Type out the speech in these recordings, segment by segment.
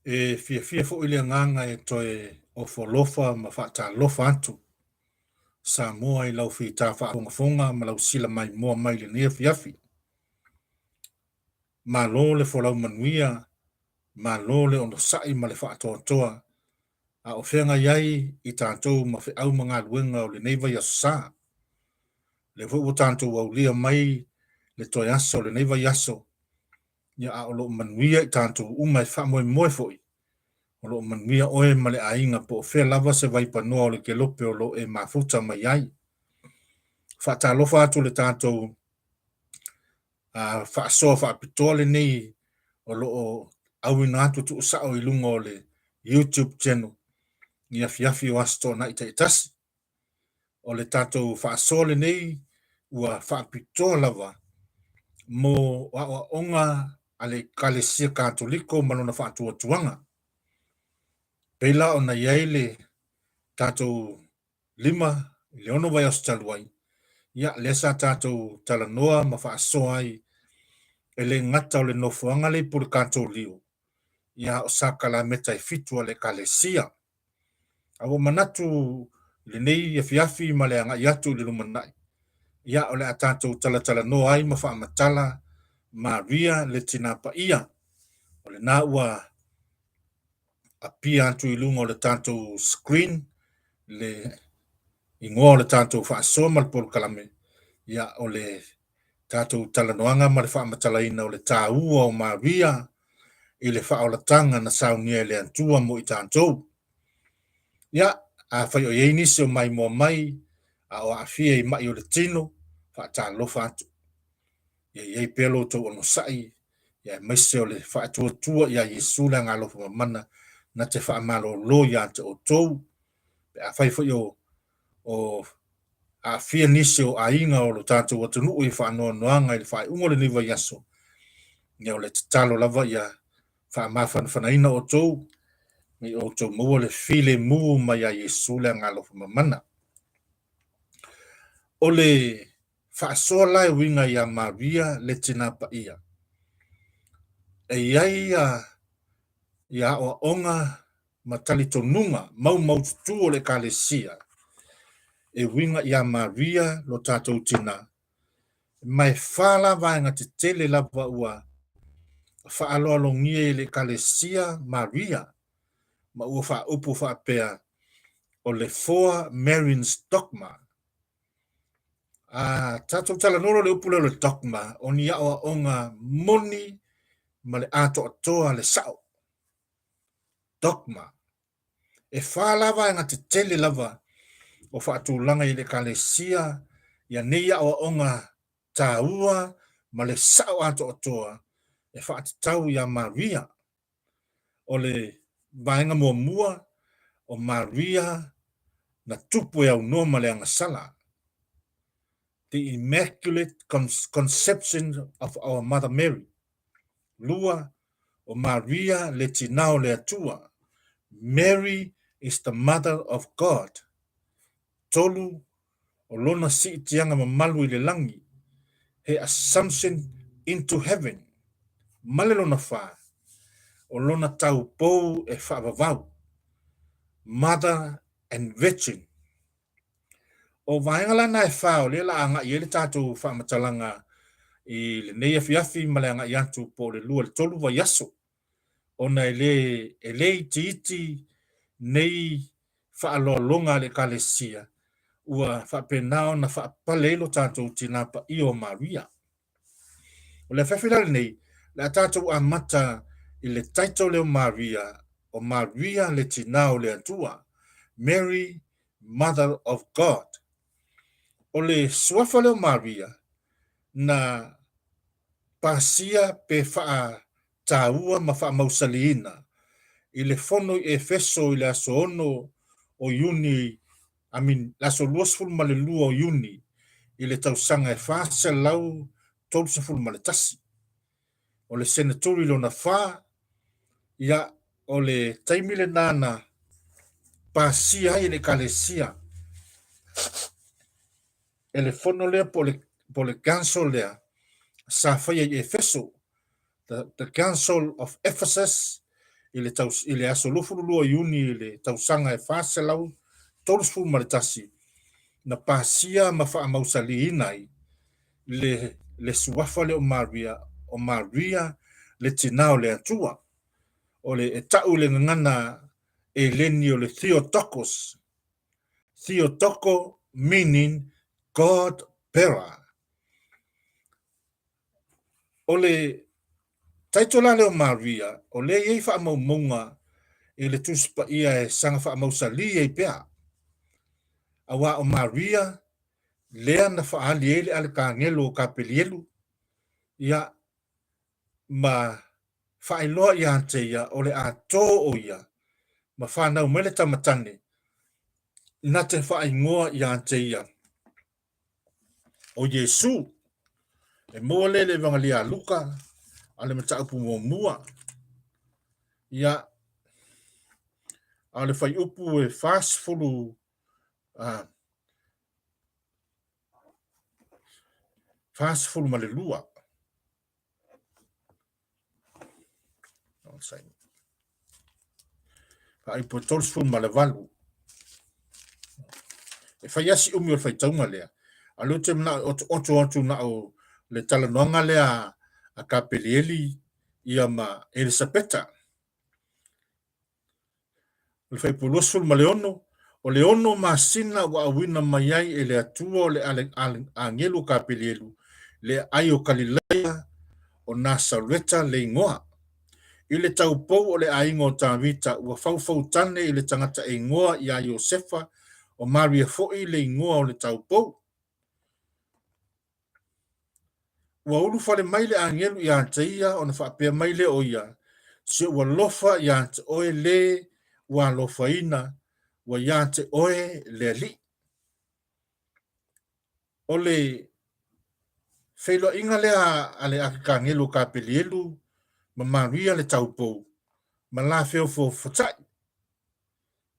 e fia fo ile nganga e toe o folofa ma fata lofa atu sa moa I lau fi ta fa fonga ma lau sila mai moa mai le nia fiafi ma lo le fo lau manuia ma lo le ono sai ma le fa toa a o fenga yai I tātou ma fe au mga luenga o le neiva ya sa le fo tātou au lia mai le toi aso le neiva yaso ya a o lo manuia I tātou umai fa moe moe foi o lo manuia oe ma le ainga po fe lava se vai panoa o le ke lope o lo e mafuta mai ai fa ta lofa atu le tātou fa so fa pitole nei o lo au ina atu tu sa o ilunga o le YouTube channel ni afiafi o asto na ita itasi o le tātou fa so le nei ua fa pitola lava mo wa onga ale kalesia katoliko malona fa tuanga pela ona yaile tātou lima le ono vai australuai ya lesa tātou talanoa ma fa so ai ele ngata o le nofuanga le por kātou liu ya o sakala meta I fitua le kalesia awo manatu le nei ya fiafi ma le anga yatu le lumanai ya o le tātou tala no ai ma fa matala Maria le tina pa ia o le na ua a pia atu I lunga o le tātou screen le ingoa o le tātou fa soma le por kalame ya o le tātou talanoanga ma le fa matala ina o le tāua o Maria I le whaolatanga na saunia le antua mo I tātou. Ia, a whai o iei nisi o mai mua mai, a o a fia I mai o le tino, wha tā lofa atu. Ia iei pelo tau ono sai, ia maise o le wha atua tua, ia Yesu le ngā lofa mamana, na te wha amalo lo ia te o tau. Pe a whai o a fia nisi o a inga o lo tātou o tunu I wha anoa noanga I le wha ungo le niwa yaso. Ia o le tatalo lava ia, fa mafan fanaina o tou mi o tou mo le file mu mai a Yesu le ngalo mamana o le fa sola winga ya Maria le tina pa ia e ia o onga matali tonunga mau tu o le kalesia e winga ya Maria lo tatou tina mai fala vanga te tele lava ua fa alo ngie le kalesia Maria ma ua fa upu fa pea o le four MARIANS DOGMA. Tātou tala noro le upu le DOGMA o ni awa onga moni ma le ato atoa le sao. DOGMA. E wha lava e ngā te tele lava o wha atu langa I le kalesia ia nei awa onga tāua ma le sao ato atoa e wha atu tau ia Maria. O le vaenga mua o Maria na tupu e au noma le angasala. The Immaculate Conception of our Mother Mary. Lua o Maria le tinao le atua. Mary is the Mother of God. Tolu o lona si tianga mamalu I le langi. He assumption into heaven. Male lona wha. O lona tau pou e whaavavau. Mother and Virgin. O vaengala na e whao le la anga I ele tātou whaamatalanga I le neia fiafi maleanga I atu po le lua le tolu wa yaso. Ona ele iti nei whaalolonga le kalesia. Ua whapenao na whaapalelo tātou tina pa I o Maria. O le whawhilale nei, le tātou a mata I le taito leo Maria, o Maria le tinao le atua. Mary, Mother of God. O le suafa leo Maria, na pasia pe wha tāua ma wha mausaliina. I le fono I Efeso I le aso ono o Iuni, laso luasful ma le lua o Iuni, I le tausanga e whaasa lau tolsaful ma le tasi. O le senatori lo na wha, ia o le taimile nana pasia I le kalesia. E le fono lea po le council lea, sa whaia I Efeso, the Council of Ephesus, ile aso lufu lua iuni ile tausanga e faselau tolfu maritasi na pasia ma fa mausali inai le suafa le o Maria le tinao le atua o le tau le ngana e leni o le Theotoko meaning God bearer. O le taitola le o Maria o le iei fa maumonga e le tuspa ia e sanga fa mausali e pea awa o Maria lea na fa ali ele al kangelo kapelielu ia ma fa ilo ia te ia o le ato o ia ma fa na umele tamatane na te fa ingoa ia te ia o Yesu e mo le evangelia Luka ale mata upu mua ia ale fai upu e fast fulu male lua fa i potol fulu male valu e fai asi umi o fai taunga lea alo te mna oto na o le tala noanga lea a kapelieli ia ma Elisabeta le fai polosul ma leono o leono ma sina wa awina mayai e le atua o le angelu kapelielu le ai o Galilea o Nasareta le ingoa i le taupou o le aingo tawita ua faufau tane i le tangata e ingoa ia Iosefa o Maria foi le ingoa o le taupou ua ulu fale mai le angelu ia antaia o na whaapea mai le o ia se ua lofa ia ante oe le ua lofa ina ua ia ante oe le li o le feilo inga lea ale aka angelu ka pelielu ma Maria le taupou ma la feo fo fotai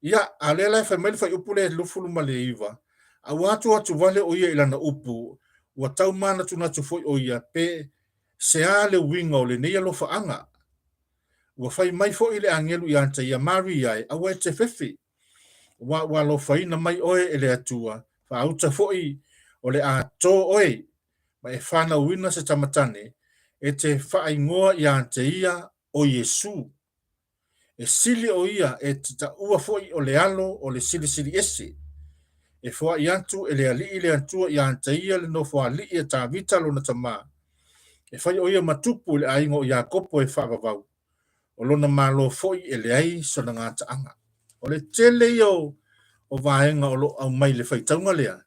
ia ale la fa mai fa upu le lufulu ma le iva a watu vale o ia ilana upu ua tau mana tuna tu foi o ia pe se ale winga o le nei alo fa anga ua fai mai fo ile angelu ia anta ia Maria a wa te fefe wa lo fai na mai oe ele atua fa auta foi o le a to oe ma e fana wina se tamatane e te fa ingoa ia anta ia o Yesu e sili o ia e ta ua foi o le alo o le sili ese e foa i antu e le ali i le antua i anta ia le no foa li e ta vita lo na tama e fai o ia matupu le aingo i a kopo e wha vavau o lona malo foi e le ai so na ngata anga o le tele o vaenga o lo au mai le fai taunga lea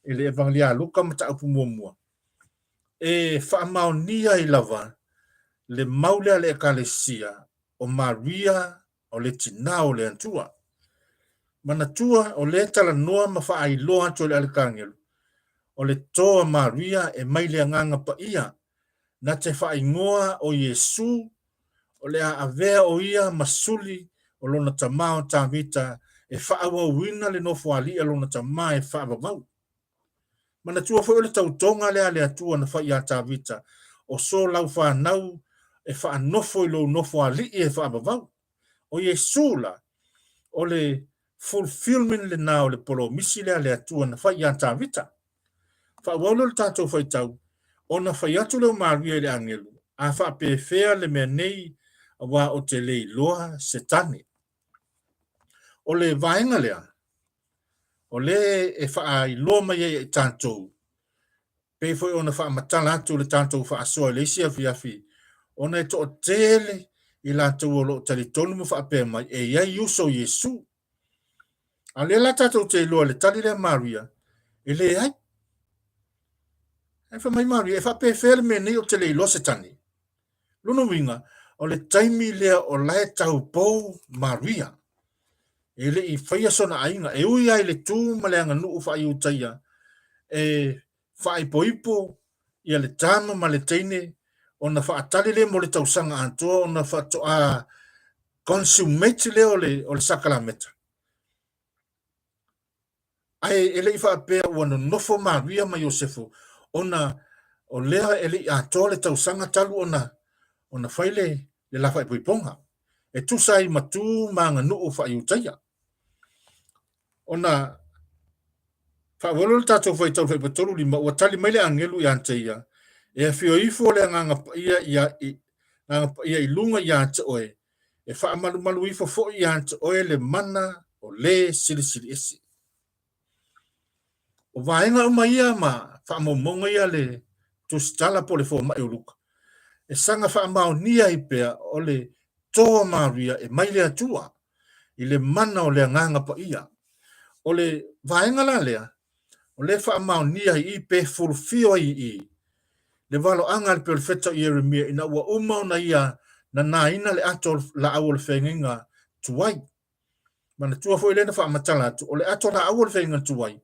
e le evangelia Luka mata upu mua e wha mao nia i lava le maulea le ekalesia o Maria o le tina o le antua manatua o le tala noa ma fa ai loa to le alkangelu o le toa Maria e mai le nganga pa ia na te fa ingoa o Yesu o le a avea o ia masuli o lona tamao tavita e fa awa wina le no ali e lona tama e fa vavau manatua fo le tautonga le atua na fa ia tavita o so lau fa nau e fa nofo i lo nofo ali e fa vavau o Yesu la o le fulfillment le nao le polo misi le atua na fa ia tavita fa wolo le tatou fa tau ona fa atu le Maria le angelu a fa pe fea le menei wa o te le loa setani o le vaenga lea o le e fa ai lo mai e tatou pe foi ona fa matala atu le tatou fa aso le sia fiafi ona e to tele i la tu lo tele tonu mo fa pe mai e ia yuso Yesu ale la tatou te lo le tali le Maria ele ai e fa mai Maria e fa pe fel me ni o tele lo setani luno winga o le taimi lea o lae tau po Maria ele i faia sona ainga e ui ai le tū ma le anga nuu wha iu taia e wha ipo ia le tama ma le teine o na wha atali le mo le tausanga antoa o na wha to a consumate le o le sakalameta ai ele i wha apea ua no nofo Maria ma Iosefo o lea ele i atoa le tausanga talu o na whaile le lafa ipo iponga e tusai matu manga nuu fa iutaya. Ona fa wolo tato foi tau foi patolu lima ua tali mai le angelu ia teia. E fio ifo le nganga ia ilunga ia te oe. E fa malu malu ifo fo ia te oe le mana o le sili sili esi. O vaenga uma ia ma fa momonga ia le tustala po le fo mai uluka. E sanga fa mau nia ipea o le toa maria e mai le atua. I le mana o le nganga pa ia. O le vaenga la lea. O le fa mau nia i pe fulfio i. Le valo anga le perfecto Jeremia ina ua uma na ia na ina le ato la awol fenginga tuai. Mana tua fo ilena fa amatala o le ato la awol fenginga tuai.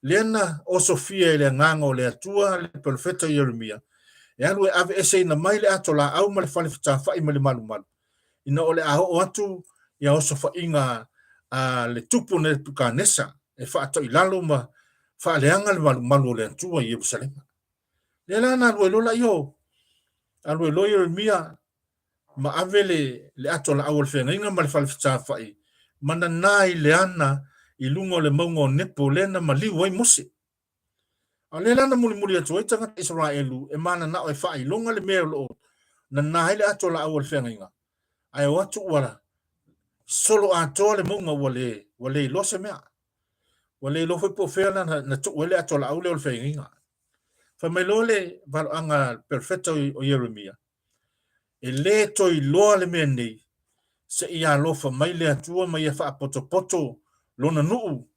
Lena o Sofia le nganga o le atua le perfecto Jeremia. E alu e ave ese ina mai le ato la au ma le fale fita fai ma le malu malu. Ina o le aho o atu ia o sofa inga le tupu ne puka nesa. E fa ato ilalo ma fa leanga le malu malu o le atua i Yerusalema. Le lana alu e lola yo. Alu e lo Jeremia ma avele le ato la awol fenga inga ma le fale fita fai. Mana nai le ana i lungo le maungo nepo lena ma liwai mose. A le lana muli muli atu e tangata Israelu e mana na e fai longa le mea lo na nai le ato la awol fenga inga. Ai watu wala solo ato le maunga wale lo se mea. Wale lo foi po fena na tu wale ato la awol fenga inga. Fa mai lo le valo anga perfecto o Jeremia. E le toi loa le mea nei. Se ia lofa mai le atua mai e fa poto poto lona nuu.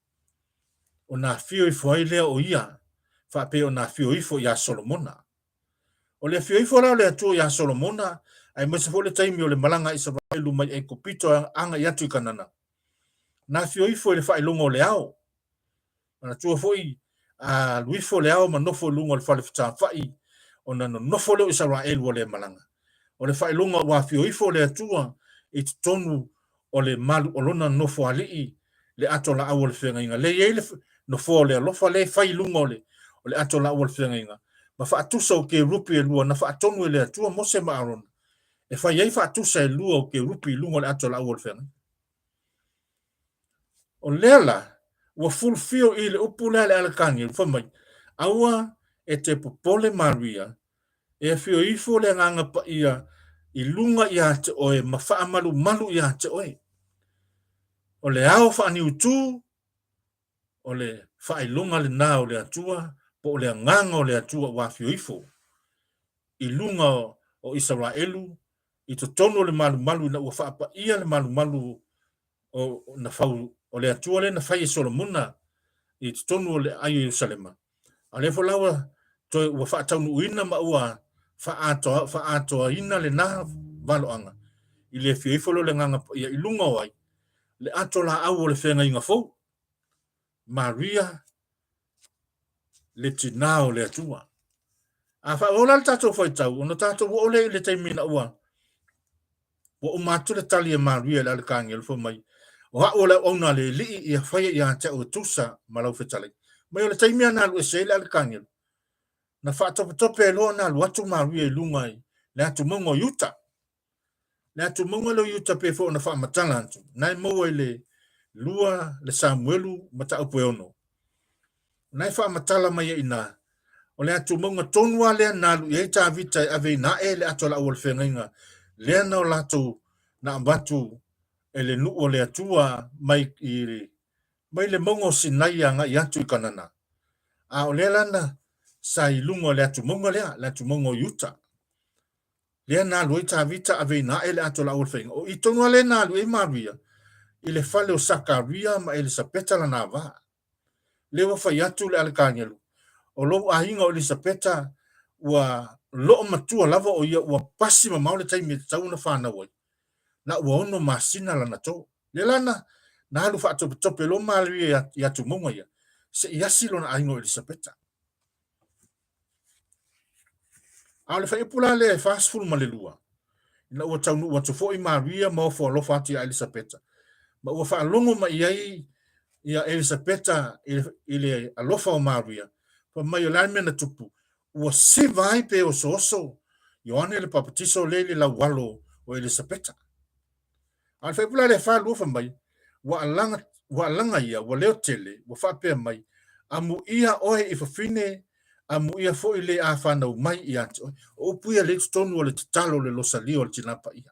O na fio i foi lea o ia. Fa pe o na fio i foi ia Solomona. O le fio i foi le atua ia Solomona. Ai mese fo le taimi o le malanga Israelu mai e kopito anga i atu i kanana. Na fio i foi le fa ilongo le ao. Na tua foi a luifo le ao ma nofo lungo le fale fita fai. O na nofo le Israelu o le malanga. O le fa ilongo wa fio i foi le atua i tonu o le malu o lona nofo alii le ato la awol fenga inga. Le ye le nofo le alofa le fai lungo le o le ato la awol fenga inga. Ma fa atusa o ke rupi e lua na fa atonu e le atua mose ma arona. E fa yai fa atusa e lua o ke rupi lungo le ato la awol fenga. O lela ua fulfio i le upula le alakangi fa mai. Aua e te popole Maria e fio ifo le nganga pa ia i lunga ia te oe ma fa amalu malu ia te oe. O le ao fa ni utu o le fa ilunga le na o le atua po le nganga o le atua wa fio ifo. I lunga o Israelu i to tono le malu malu na ua fa pa ia le malu malu o na fau o le atua le na fai Solomona i to tono le ayo Jerusalema. A le folawa to ua fa taunu uina ma ua fa ato ina le na valo anga. I le fio ifo le nganga ia i lunga wai. Le ato la au le whenga inga fau. Maria le tinao le atua. A wha ola le tato fai tau, ono tato wa ole le taimina ua. Wa o matu le tali e Maria le alikangi le fau mai. O ha ola ona le lii i a whaia i a te o tusa malau whetale. Mai o le taimia na lu e se le alikangi. Na wha tope e loa na lu atu Maria i lungai. Le atu mongo yuta. Le atu mongo lo yuta pe fo na wha matala antu. Nai moa le lua le Samuelu mata upo ono. Nai wha matala mai ina. O le atu monga tonua lea nalu i eita avita e ave na e le atu la uol whengainga. Lea nao lato na ambatu e le nu o le atua mai le mongo sinai anga i atu i kanana. A o lea lana sa i lungo le atu monga lea, le atu mongo yuta. Lea nalu eita avita ave na e le atu la uol whenga. O i tonua lea nalu e Maria. I le fale o Sakaria ma Elisabeta la nava. Lewa fai atu le alkangelu. O lo ahinga o Elisabeta ua lo matua lava o ia ua pasi ma maule taimi tau na whana wai. Na ua ono masina lana to. Le lana na halu wha tope lo maali i atu monga ia. Se iasi lo na ahinga o Elisabeta. A le fai pula le fast full ma le lua. Na ua tau nu ua tufo i Maria ma ofo alofa ati a Elisabeta. Ma ua wha alongo ma iai ia Elisabeta ile alofa o Maria. Pa mai o lai mena tupu. Ua se vai pe o soso. Ioane le papatiso le la walo o Elisabeta. Al fa pula le fa lu fa mai. Wa langa ia wa leo tele wa fa pe mai. Amu ia oe I fafine amu ia fo ile a fa na mai ia. O puia le tonu le talo le losalio le tinapa ia.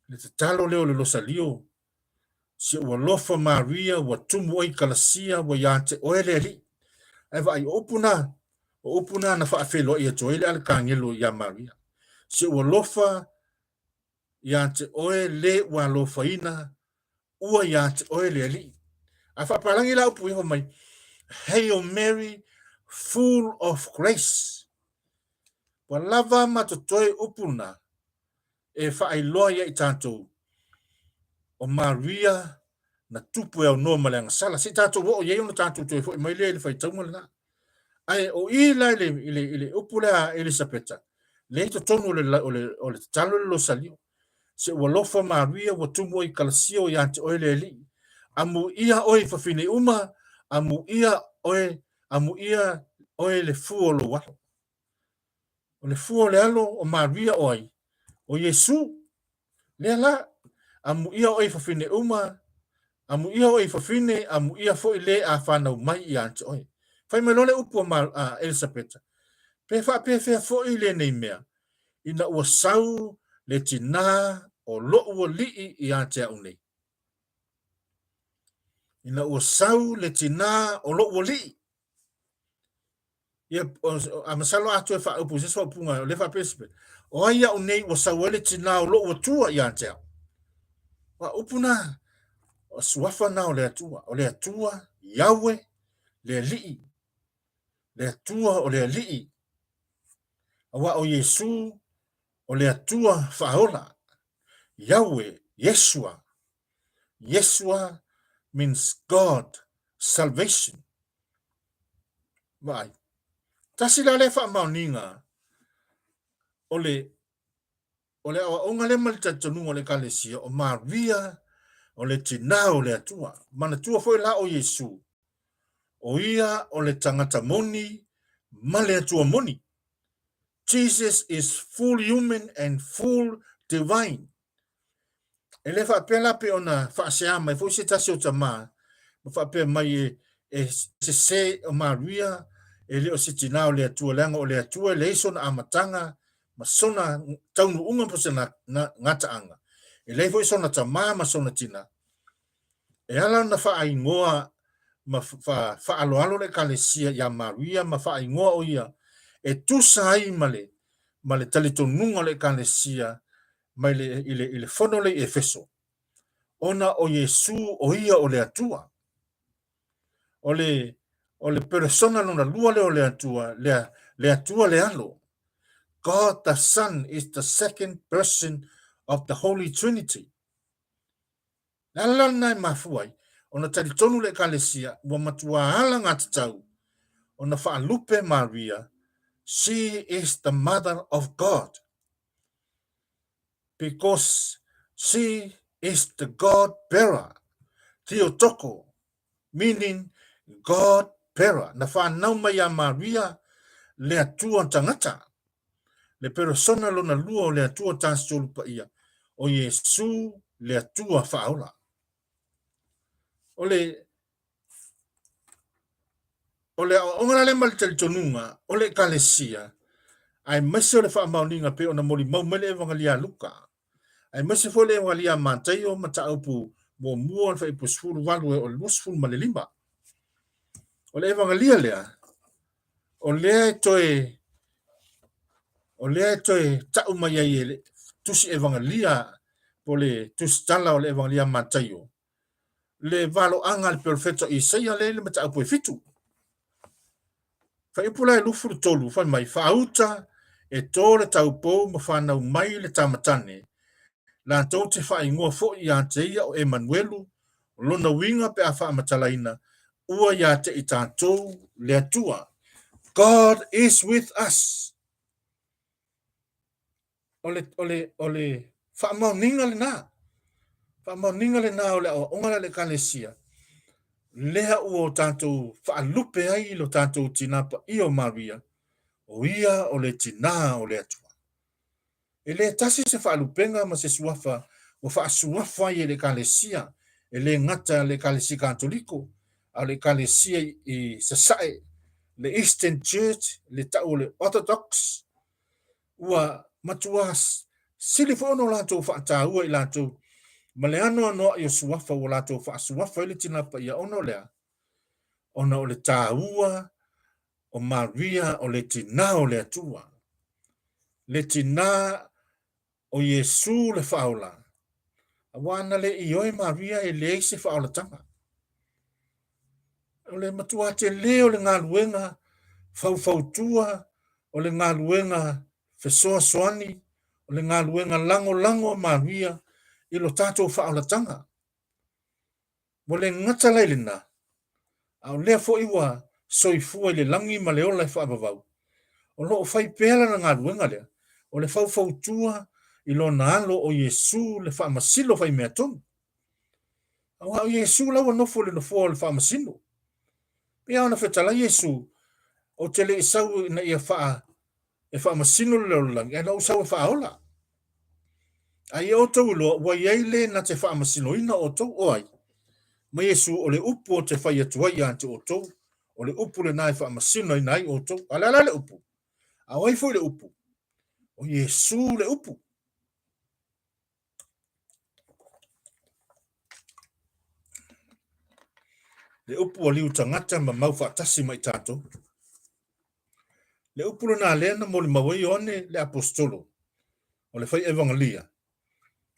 Le talo le losalio. Si wa lofa Maria wa tumu oi kalasia wa yate oe le li. Ai vai opuna na fa felo ia joile al kangelo ya Maria. Si wa lofa ya te oe le wa lofa ina ua ya te oe le li. A fa palangi la upu iho mai. Hail Mary, full of grace. Wa lava matotoi upuna e fa ai loa ia I tātou. O Maria na tupu e o no malanga sala. Si tātou wo o iei ona tātou toi fo I mai le fai taunga le na. Ai o ila ile upula Elisabeta. Le to tonu le talo le lo salio. Se ua lofa Maria wa tumu I kalasio ya te oe le li. Amu ia oe fafine uma, amu ia oe le fuo lo walo. O le fuo le alo o Maria oe. O Yesu, le la, amu ia oe fafine uma, amu ia oe fafine, amu ia fo ile a whanau mai I ante oe. Fai me lole upu a Elisabeta. Pe fea fo ile nei mea. Ina ua sau le tina o lo ua lii I ante au nei. Ina ua sau le tina o lo ua lii. Ia a masalo atu e fa upu se so punga le fa pespe. O ai au nei ua sau le tina o lo ua tua I ante au. Wa upuna o suafa na o le atua. O le atua Yahweh le lii. Le atua o le lii. Awa o Yesu o le atua faola. Yahweh, Yeshua. Yeshua means God, salvation. Vai. Tasi la le fa mauninga. Ole o ngale mal tatunu ole kalesia o Maria o le tina o le atua. Mana tua foi la o Yesu. O ia o le tangata moni, ma le atua moni. Jesus is full human and full divine. Ele fa pela pe ona fa se ama foi se tasi o tama. Fa pe mai se o Maria ele o se tina o le atua langa o le atua le sona amatanga ma sona taunu unga po se na ngata anga. Ele foi sona tama ma sona tina. E ala na fa aingoa ma fa alo le kalesia ya Maria ma fa aingoa o ia e tu sai male talitonunga le kalesia mai ile fono le Efeso. Ona o Yesu o ia o le atua. O le persona luna lua le o le atua, le atua le alo. God the Son is the second person of the Holy Trinity. Ala nai mafuai, ona talitonu le kalesia, wa matua ala ngatatau, ona faalupe Maria, she is the mother of God. Because she is the God bearer. Theotoko, meaning God bearer. Na whanau mai a Maria, le atua tangata. Le persona lona lua le atua tāsolu pa ia. O Yesu le atua whaola. O le ongara le mali tonunga, o le kalesia, ai mese o le whaamauninga pe o na moli maumele evangalia luka. Ai mese fo le evangalia mantai o mata upu mo mua fa ipu sfuru walu o le sfuru ma le lima. O le evangalia lea, o lea toe tau mai ai tusi evangalia po le tusi tala o le evangalia mantai o. Le valo anga le profeta Isaia le mata upu e fitu. Fa ipula e lufu tolu fa mai fauta e tole tau po mo fa na mai le tamatane. La tau te fa ingoa fo I ante ia o Emanuelu, o lona winga pe a fa amatalaina, ua ia te I tātou le atua. God is with us. Ole fa mauninga le na. Fa mauninga le na ole o ongala le kalesia. Lea ua tātou fa alupe ai lo tātou tinapa I o Maria. O ia o le tina o le atua. le tasi se whaalupenga ma se suafa o whaasuafa i le kalesia le ngata le kalesia katoliko a le kalesia i sasae le Eastern Church le tau le Orthodox ua matuas silifono lato whaataua i lato ma le ano anoa i o suafa o lato whaasuafa i le tinapa ia ono lea ona o le tāua o Maria o le tina o le atua le tina o Yesu le whaola. Awana le ioi Maria e le se whaola tanga. O le matua te leo le ngā luenga fau o le ngā luenga fesoa soani, o le ngā luenga lango Maria i lo tātou whaola tanga. Mo le ngata leilina, au lea fo iwa soifua i le langi ma le ola i whaabavau. O lo o whai pēla na ngā luenga lea, o le fau i lo na alo o Yesu le whaamasilo whai mea tonu. Au hao Yesu lawa nofo le nofo le whaamasilo. Pea ona whetala Yesu o te le isau na ia whaamasilo le olang, e na usau e whaaola. Ai o tau loa, wa iei le na te whaamasilo ina o tau oai. Ma Yesu o le upu o te whai atuai ante o tau, o le upu le nai whaamasilo ina ai o tau, ala le upu. Awai fo le upu. O Yesu le upu. Le upu o liu tangata ma mau whaatasi mai tātou. Le upu na lena mo le mawai one le apostolo. O le whai evangelia.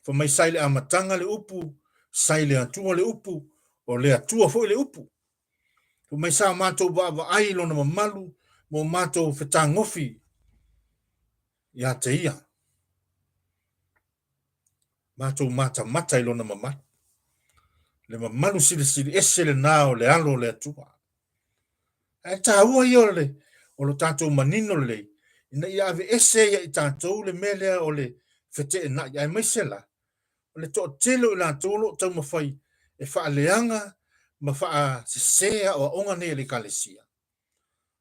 Fa mai sai le amatanga le upu, sai le atua le upu, o le atua fo le upu. Fa mai sa mātou wa ai lona mamalu, mo mātou whetangofi. Ia te ia. Mātou mata i lona mamalu. Le mamalu sili ese le nao le alo le atua. E tā ua i o lo tātou manino le, ina ia ave ese ia i tātou le melea o le whete e na ia mai sela. O le to telo i la tolo tau mawhai e wha leanga ma wha sesea o onga ne le kalesia.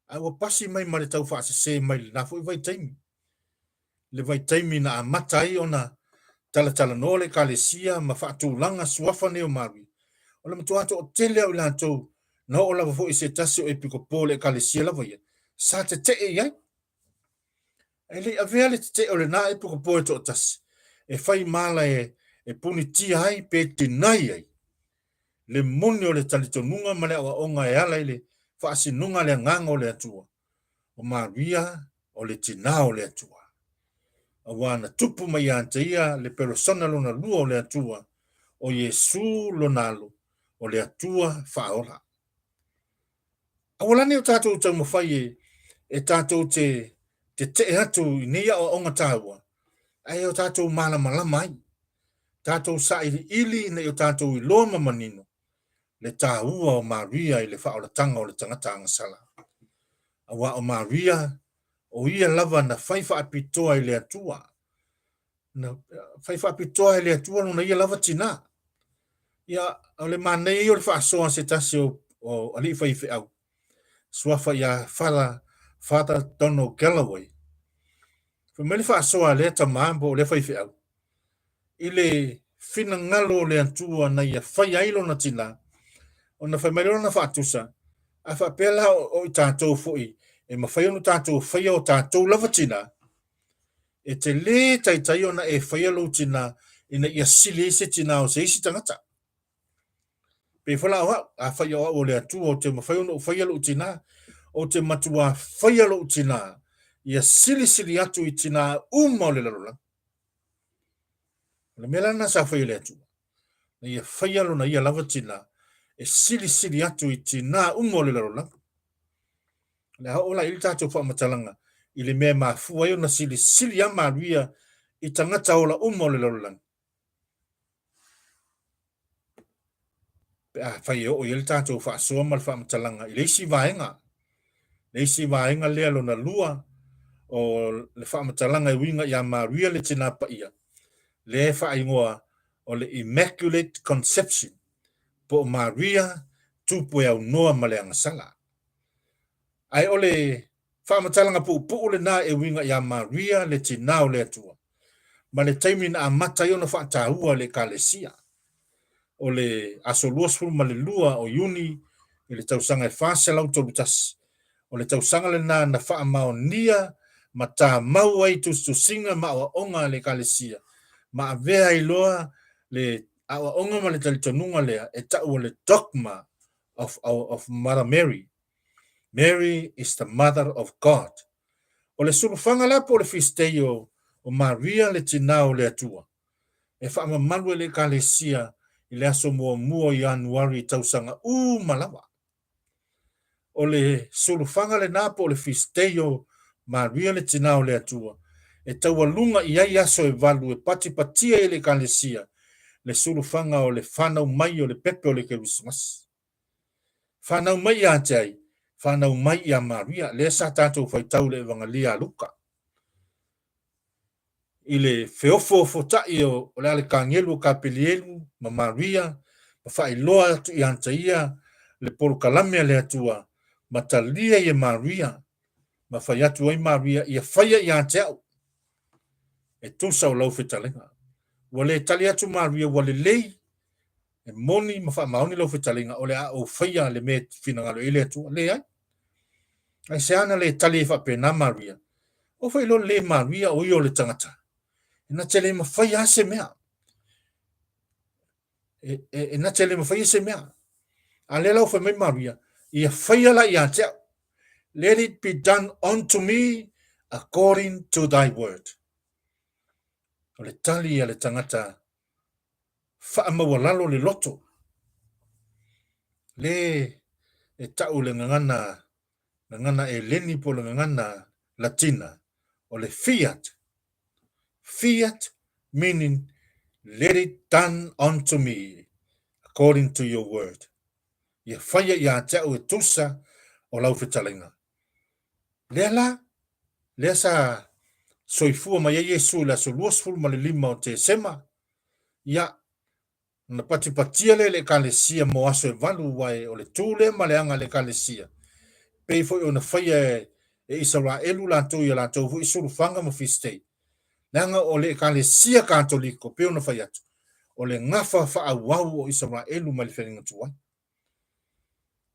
Ai wa pasi mai ma le tau wha sesea mai le nafo i vai taimi. Le vai taimi na a matai ona tala no le kalesia ma wha tūlanga suafa ne o marui. O le matua to o tele au la tau na o lava fo i se tasi o e piko pole kalesia lava ia. Sa te te e iai. E le avea le te o le na e piko pole to o tasi. E whai mala e puni tia ai pe te nai ai. Le moni o le talitonunga ma le awa onga e ala le whaasi nunga le nganga o le atua. O Maria o le tina o le atua. A wana tupu mai ante ia le persona lona lua o le atua. O Yesu lo nalo o le atua whaola. Awalani o tātou tau mawhai e tātou te atu i nia o onga tāua. Ai o tātou malama mai. Tātou sa ili na o tātou i loma manino. Le tāua o Maria i le whaola tanga o le tangata angasala. Awa o Maria o ia lava na whaifa apitoa i le atua. Na whaifa apitoa i le atua no na ia lava tina. Ia o le manei o le whaasoa se tasi o ali whaife au. Suafa ia Father Donald Galloway. Famili whaasoa le tamambo le whaife au. Ile fina ngalo le atua na ia whai ailo na tina. O na whaimailo na whaatusa. A whapela o i tātou fui. E mawhai onu tātou whai o tātou lava tina. E te le taitai ona e whai alo tina. Ina ia sili isi tina o se isi tangata. Pe whala o a whai o le atua o te mawhai onu whai alo tina. O te matua whai alo tina. Ia sili atu i tina o le larola. Le mela na sa whai le atua. Na ia whai alo na ia lava tina. E sili atu i tina o le larola. Le hao la ili tātou whaamatalanga. I le mea mafua eo na sili a Maria i tangata ola le larola. Pe a whai eo o ili tātou whaasoa ma le whaamatalanga. I leisi vaenga. Leisi vaenga lea lo na lua o le whaamatalanga i winga i a Maria le tina pa ia. Le whaingoa o le Immaculate Conception. Po Maria tupu e au noa ma le angasala. Ai ole whaamatalanga pu le na e winga i a Maria le tina o le atua. ma le taimi na amata iona whaataua le kalesia. O le asolua sfulu ma le lua o Iuni, i le tausanga e whase lau tolutasi. O le tausanga le na wha maonia, ma tā mau ai tu singa ma o onga le kalesia. Ma avea iloa le awa onga ma le talitonunga lea, e tau le dogma of Mother Mary. Mary is the mother of God. O le surufanga lapo o le fisteio o Maria le tinao le atua. E wha mamalu le kalesia i le aso mua Januari tausanga malawa. O le surufanga le napo o le fisteio Maria le tinao le atua. E taua lunga i ai aso e valu e patia i le kalesia. Le surufanga o le whanau mai o le pepe o le Christmas. Whanau mai a tai, whanau mai a Maria, le sa tātou whaitau le evangalia Luka. I le feofo fotai o le ale kangelu ka pelielu, ma Maria, ma whailoa atu i antaia, le porokalame le atua, ma talia i Maria, ma whai atu ai Maria, i a whaia i anteau. E tusa o lau whetalenga. Wale tali atu Maria, wale lei, e moni ma wha maoni lau whetalenga, o le a o whaia le me finangalo i le atua, le ai. Ai se ana le tali e whapena Maria. O whailo le Maria o io le tangata. Na tele ma fai ase mea. Na tele ma fai ase mea. A le lau fai mai Maria. Ia fai ala ia te. Let it be done unto me according to thy word. O le tali a le tangata wha mawalalo le loto. Le e tau le ngangana e leni po le ngangana Latina. O le fiat. Fiat meaning let it done unto me according to your word. Ia whaia ia te au e tusa o lau whitalinga. Lea sa soifua mai Yesu la so luosful ma le lima o te sema. Ia na patipatia le kalesia mo aso e valu wai o le tūle ma le anga le kalesia. Pei foi o na whaia e Israelu la tau ia la tau hui surufanga mo fistei. Nanga o le kalesia katoliko pe o na whaia atu. O le ngafa whaawau o Israelu ma le whenga tuai.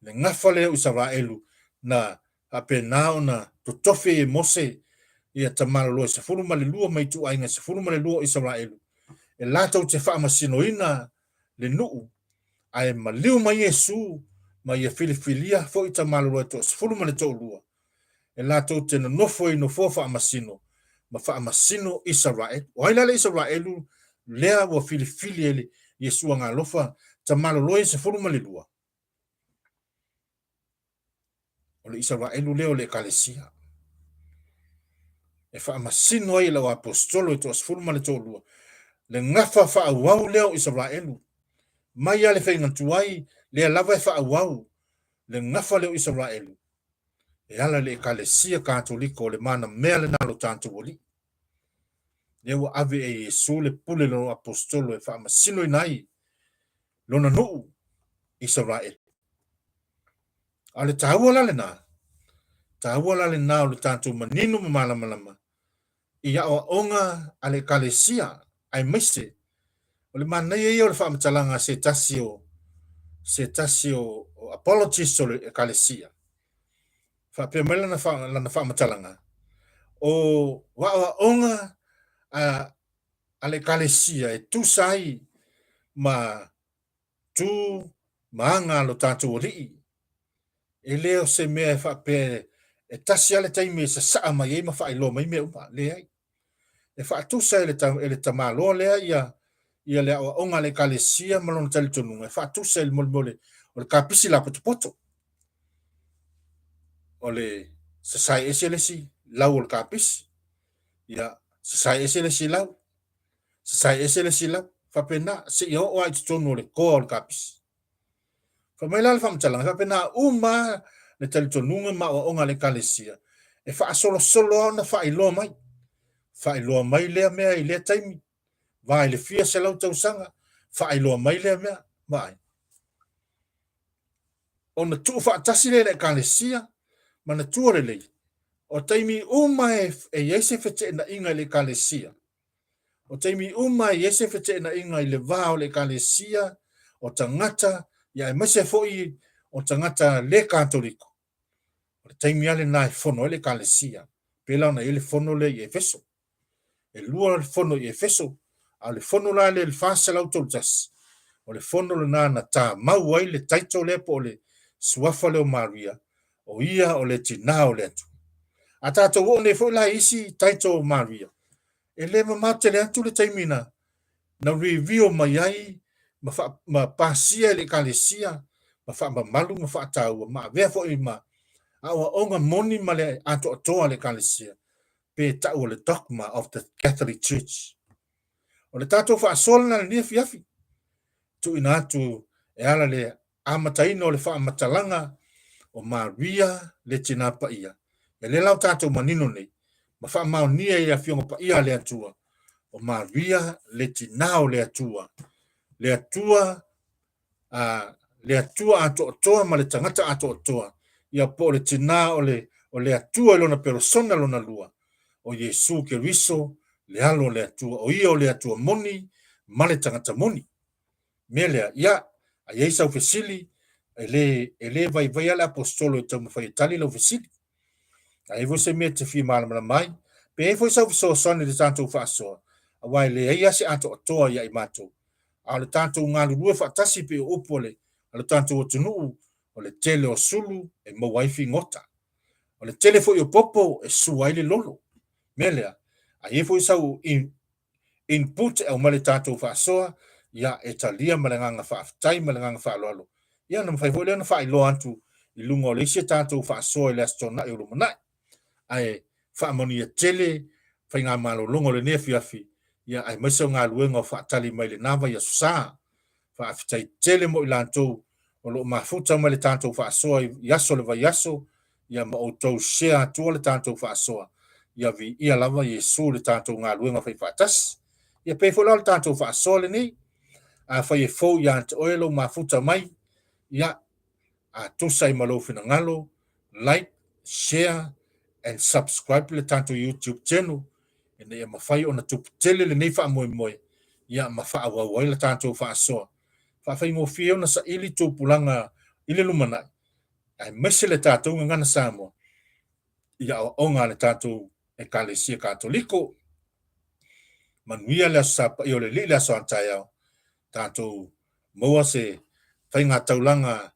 Le ngafa leo Israelu na apenao na totofe e Mose ia tamala loa se furu ma le lua mai tu ainga se furu ma le lua Israelu. E latau te wha masinoina le nuu ai maliu mai Yesu ma ia filifilia fo i tamala loa to se furu ma le to lua. E latau te nofo i nofo wha masino ma wha masino Israel. O haila le Israelu lea wa filifilia le Yesu anga lofa tamala loa se furu ma le lua. O le Israelu leo le kalesia. E wha masino ai lau apostolo e to asfuru ma le tōlua. Le ngafa wha awau leo Israelu. Mai ale whainga tuai, le lava e wha awau. Le ngafa leo Israelu. E ala le kalesia katoliko le mana mea le nalo tantu woli. Leo ave e Yesu le pule lo apostolo e wha masino inai. Lona nuu Israel. Ale tahua lale na. Tahua lale na o le tantu maninu malama. Ia o onga ale kalesia ai mise o le mana ia o le whamatalanga se tasio o apologies o le kalesia whapemela na whamatalanga o wa onga ale kalesia e tu sai ma tu maanga lo tatu o rii e leo se mea e whape e tasi ale taimi sa saa mai e ma whailo mai mea upa le ai e whaatusa ele tamalo lea ia lea o onga le kalesia malona talitonunga. E whaatusa ele molimole o le kapisi la poto. O le sasai ese lesi lau o le kapisi. Ia sasai ese lesi lau. Sasai ese lesi lau. Whapena se i o ai tutonu o le koa o le kapisi. Whamaila le whamtalanga. Whapena uma le talitonunga ma o onga le kalesia. E whaasolo au na whailoa mai. Whailoa mai lea mea i lea taimi. Vai le fia se lau tausanga. Whailoa mai lea mea. Vai. O na tuu whaatasi le kalesia. Ma na tuare lei. O taimi uma e eise fete na inga le kalesia. O taimi uma i ese fete na inga i le vao le kalesia o tangata ia e mase foi o tangata le katoliko. O taimi ale na e fono le kalesia. Pela na ele fono le i Efeso. E lua le fono i Efeso. A le fono la le fasa lautoltas. O le fono le na ta mau ai le taito le po le suafa le o Maria. O ia o le tina o le atu. A tato o ne fo la isi taito o Maria. E le mamate le atu le taimina. Na review mai ai ma pasia le kalesia ma malu ma fa tau ma ve fo i ma awa onga moni ma le ato toa le kalesia pe tau le dogma of the Catholic Church o le tato fa sol na le fiafi tu ina tu e ala le amataino le fa matalanga o Maria le tina pa ia e le lau tato manino nei ma fa maunia ia fionga pa ia le atua o Maria le tinao le atua le atua ato toa ma le tangata ato toa ia po le tina o le atua lona persona lona lua o Yesu Keriso le alo le atua o ia o le atua moni ma le tangata moni melea ia a Yesu fesili ele vai ala apostolo te mo fai tali lo fesili ai você me te fi mal mai pe foi so sone de tanto faso wai le ia se ato toa ia i mato a le tanto ngā lua whaatasi pe o opole, a le tanto o tunu, o le tele o sulu, e mo waifi ngota. O le tele fo i o popo, e suai le lolo. Melea, a ie fo i sau input e o male tanto whaasoa, ia e talia malanganga whaaftai, malanganga whaaloalo. Ia na mwhai fo leo na whailo antu, i lunga o le isi tanto whaasoa i le astona i urumanai. Ai, whaamoni e tele, whai ngā malo lunga le nea fiafi, ia ai maso ngā luenga o whaatali mai le nawa ia susa, whaafitai tele mo i lantou, o lo mafuta mai le tātou whaasoa i aso le vai aso, ia ma o tau shea atua le tātou whaasoa, ia vi ia lava Yesu le tātou ngā luenga whai whaatas, ia pefo le tātou whaasoa le nei, a whai e fau ia ante oelo mafuta mai, ia a tusai malo fina ngalo, like, share, and subscribe le tātou YouTube channel, ene ia mawhai o na tupu tele le nei wha moe moe, ia mawha awawai le tātou whaasoa. Whawhai ngō whio na sa ili tūpulanga ili lumana. Ai mese le tātou ngana Samoa. Ia o ngā le tātou e kalesia katoliko. Manuia le asapa i o le li le aso antai au. Tātou maua se whai ngā taulanga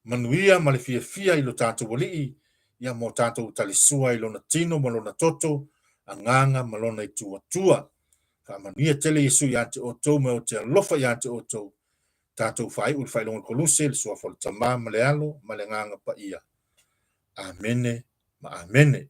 manuia ma le fia ilo tātou walii. Ia mo tātou talisua ilo na tino ma lona toto. A nganga ma lona i tua. Ka manuia tele Yesu i ante o tau me o te alofa i ante o tau. Tātou whai ul whai longa koluse le sua whole tamā ma le alo ma le nganga pa ia. Amene ma amene.